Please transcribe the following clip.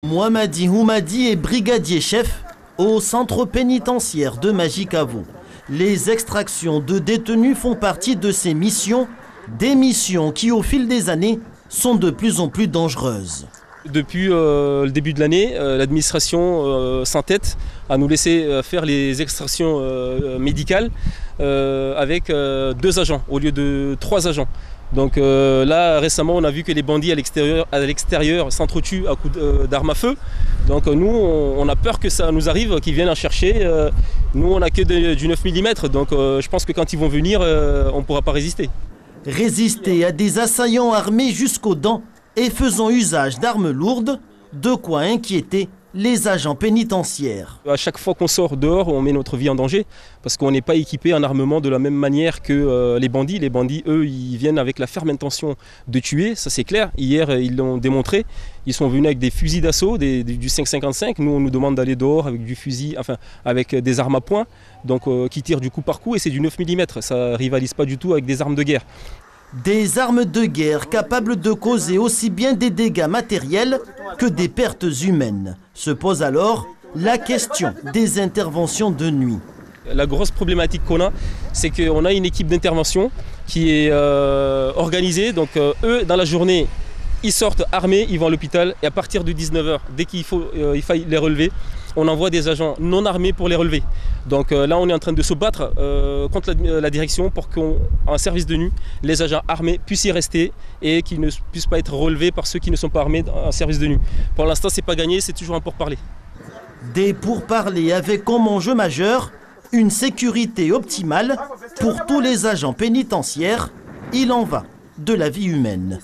Mohamadi Houmadi est brigadier chef au centre pénitentiaire de Majicavo. Les extractions de détenus font partie de ses missions, des missions qui au fil des années sont de plus en plus dangereuses. Depuis le début de l'année, l'administration s'entête à nous laisser faire les extractions médicales avec 2 agents au lieu de 3 agents. Donc là récemment on a vu que les bandits à l'extérieur s'entretuent à coups d'armes à feu. Donc nous on a peur que ça nous arrive, qu'ils viennent en chercher. Nous on n'a que du 9 mm, donc je pense que quand ils vont venir on ne pourra pas résister. Résister à des assaillants armés jusqu'aux dents et faisant usage d'armes lourdes, de quoi inquiéter les agents pénitentiaires. À chaque fois qu'on sort dehors, on met notre vie en danger parce qu'on n'est pas équipé en armement de la même manière que les bandits. Les bandits, eux, ils viennent avec la ferme intention de tuer, ça c'est clair. Hier, ils l'ont démontré. Ils sont venus avec des fusils d'assaut, du 5,55. Nous, on nous demande d'aller dehors avec du fusil, enfin avec des armes à poing, donc qui tirent du coup par coup et c'est du 9 mm. Ça rivalise pas du tout avec des armes de guerre. Des armes de guerre capables de causer aussi bien des dégâts matériels que des pertes humaines. Se pose alors la question des interventions de nuit. La grosse problématique qu'on a, c'est qu'on a une équipe d'intervention qui est organisée. Donc eux, dans la journée, ils sortent armés, ils vont à l'hôpital et à partir de 19h, dès qu'il faille les relever, on envoie des agents non armés pour les relever. Donc là, on est en train de se battre contre la direction pour qu'en service de nuit, les agents armés puissent y rester et qu'ils ne puissent pas être relevés par ceux qui ne sont pas armés en service de nuit. Pour l'instant, c'est pas gagné, c'est toujours un pourparler. Des pourparlers avec comme enjeu majeur une sécurité optimale pour tous les agents pénitentiaires. Il en va de la vie humaine.